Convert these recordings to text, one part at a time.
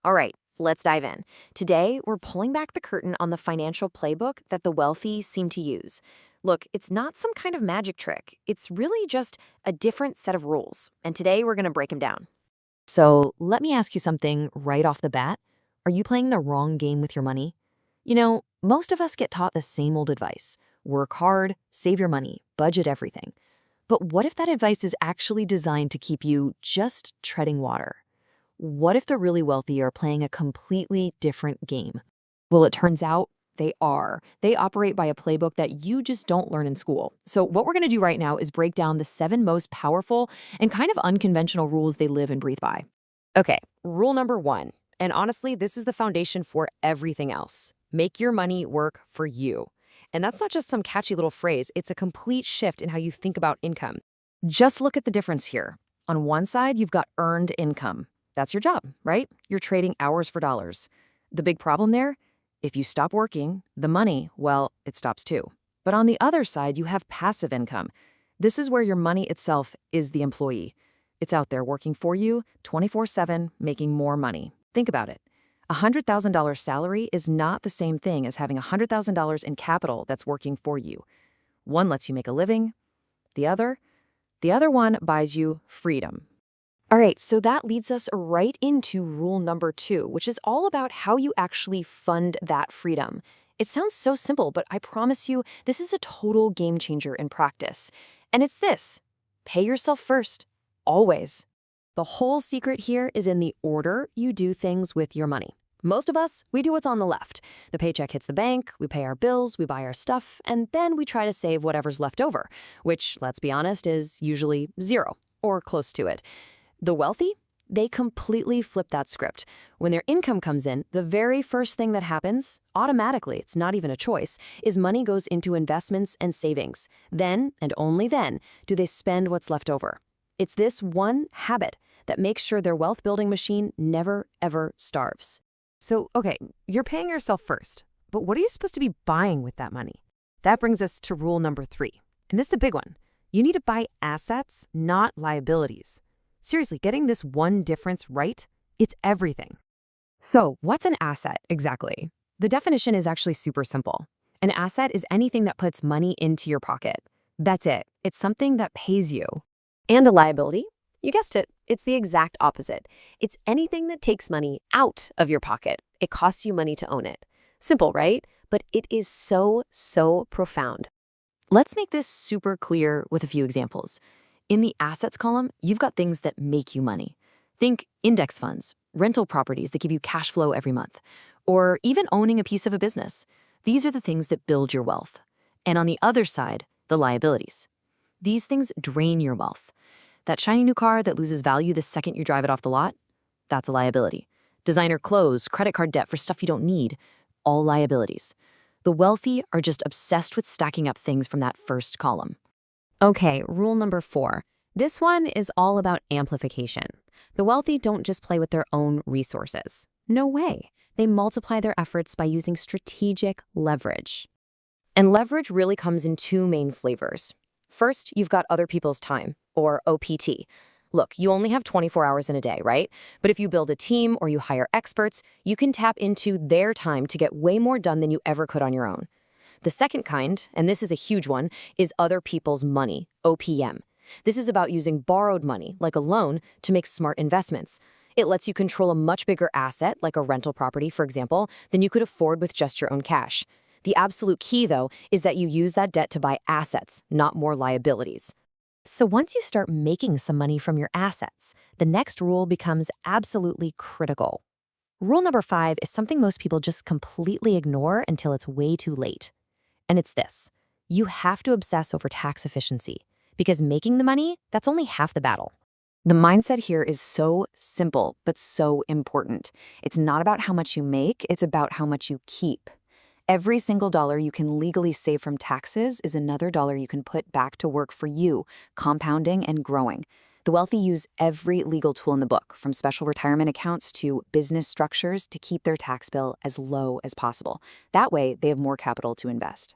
All right, let's dive in. Today, we're pulling back the curtain on the financial playbook that the wealthy seem to use. Look, it's not some kind of magic trick. It's really just a different set of rules. And today, we're going to break them down. So, let me ask you something right off the bat. Are you playing the wrong game with your money? Most of us get taught the same old advice: work hard, save your money, budget everything. But what if that advice is actually designed to keep you just treading water? What if the really wealthy are playing a completely different game? Well, it turns out they are. They operate by a playbook that you just don't learn in school. So what we're going to do right now is break down the 7 most powerful and kind of unconventional rules they live and breathe by. Okay, rule number 1. And honestly, this is the foundation for everything else. Make your money work for you. And that's not just some catchy little phrase. It's a complete shift in how you think about income. Just look at the difference here. On one side, you've got earned income. That's your job, right? You're trading hours for dollars. The big problem there? If you stop working, the money, well, it stops too. But on the other side, you have passive income. This is where your money itself is the employee. It's out there working for you 24/7, making more money. Think about it. A $100,000 salary is not the same thing as having $100,000 in capital that's working for you. One lets you make a living. The other one buys you freedom. All right, so that leads us right into rule number 2, which is all about how you actually fund that freedom. It sounds so simple, but I promise you, this is a total game changer in practice. And it's this: pay yourself first, always. The whole secret here is in the order you do things with your money. Most of us, we do what's on the left. The paycheck hits the bank, we pay our bills, we buy our stuff, and then we try to save whatever's left over, which, let's be honest, is usually zero or close to it. The wealthy, they completely flip that script. When their income comes in, the very first thing that happens, automatically, it's not even a choice, is money goes into investments and savings. Then, and only then, do they spend what's left over. It's this one habit that makes sure their wealth-building machine never, ever starves. So, okay, you're paying yourself first, but what are you supposed to be buying with that money? That brings us to rule number 3. And this is a big one. You need to buy assets, not liabilities. Seriously, getting this one difference right, it's everything. So, what's an asset exactly? The definition is actually super simple. An asset is anything that puts money into your pocket. That's it. It's something that pays you. And a liability? You guessed it. It's the exact opposite. It's anything that takes money out of your pocket. It costs you money to own it. Simple, right? But it is so, so profound. Let's make this super clear with a few examples. In the assets column, you've got things that make you money. Think index funds, rental properties that give you cash flow every month, or even owning a piece of a business. These are the things that build your wealth. And on the other side, the liabilities. These things drain your wealth. That shiny new car that loses value the second you drive it off the lot, that's a liability. Designer clothes, credit card debt for stuff you don't need, all liabilities. The wealthy are just obsessed with stacking up things from that first column. Okay, rule number 4. This one is all about amplification. The wealthy don't just play with their own resources. No way. They multiply their efforts by using strategic leverage. And leverage really comes in 2 main flavors. First, you've got other people's time, or OPT. Look, you only have 24 hours in a day, right? But if you build a team or you hire experts, you can tap into their time to get way more done than you ever could on your own. The second kind, and this is a huge one, is other people's money, OPM. This is about using borrowed money, like a loan, to make smart investments. It lets you control a much bigger asset, like a rental property, for example, than you could afford with just your own cash. The absolute key, though, is that you use that debt to buy assets, not more liabilities. So once you start making some money from your assets, the next rule becomes absolutely critical. Rule number 5 is something most people just completely ignore until it's way too late. And it's this: you have to obsess over tax efficiency, because making the money, that's only half the battle. The mindset here is so simple, but so important. It's not about how much you make, it's about how much you keep. Every single dollar you can legally save from taxes is another dollar you can put back to work for you, compounding and growing. The wealthy use every legal tool in the book, from special retirement accounts to business structures, to keep their tax bill as low as possible. That way, they have more capital to invest.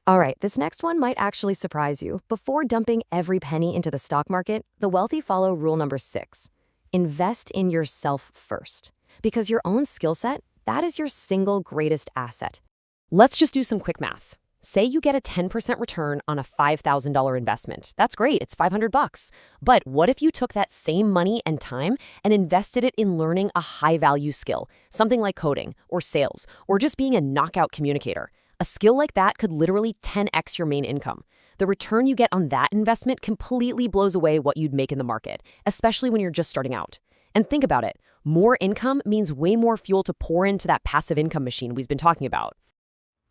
All right, this next one might actually surprise you. Before dumping every penny into the stock market, the wealthy follow rule number 6. Invest in yourself first. Because your own skill set, that is your single greatest asset. Let's just do some quick math. Say you get a 10% return on a $5,000 investment. That's great, it's 500 bucks. But what if you took that same money and time and invested it in learning a high-value skill, something like coding or sales or just being a knockout communicator? A skill like that could literally 10x your main income. The return you get on that investment completely blows away what you'd make in the market, especially when you're just starting out. And think about it, more income means way more fuel to pour into that passive income machine we've been talking about.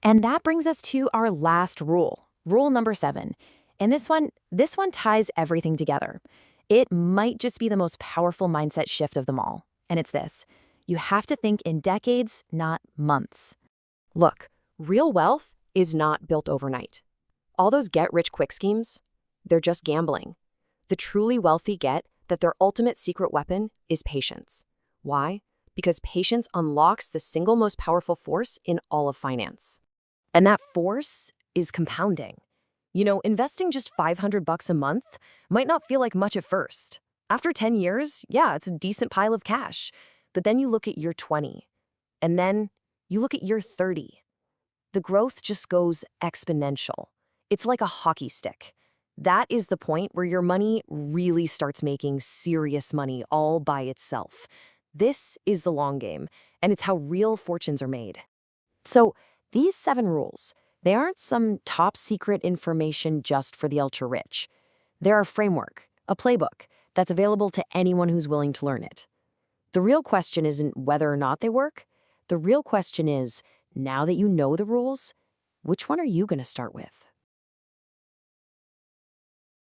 And that brings us to our last rule, rule number 7. And this one ties everything together. It might just be the most powerful mindset shift of them all. And it's this: you have to think in decades, not months. Look, real wealth is not built overnight. All those get-rich-quick schemes, they're just gambling. The truly wealthy get that their ultimate secret weapon is patience. Why? Because patience unlocks the single most powerful force in all of finance. And that force is compounding. Investing just 500 bucks a month might not feel like much at first. After 10 years, yeah, it's a decent pile of cash. But then you look at year 20, and then you look at year 30. The growth just goes exponential. It's like a hockey stick. That is the point where your money really starts making serious money all by itself. This is the long game, and it's how real fortunes are made. So, these 7 rules, they aren't some top secret information just for the ultra-rich. They're a framework, a playbook, that's available to anyone who's willing to learn it. The real question isn't whether or not they work. The real question is, now that you know the rules, which one are you going to start with?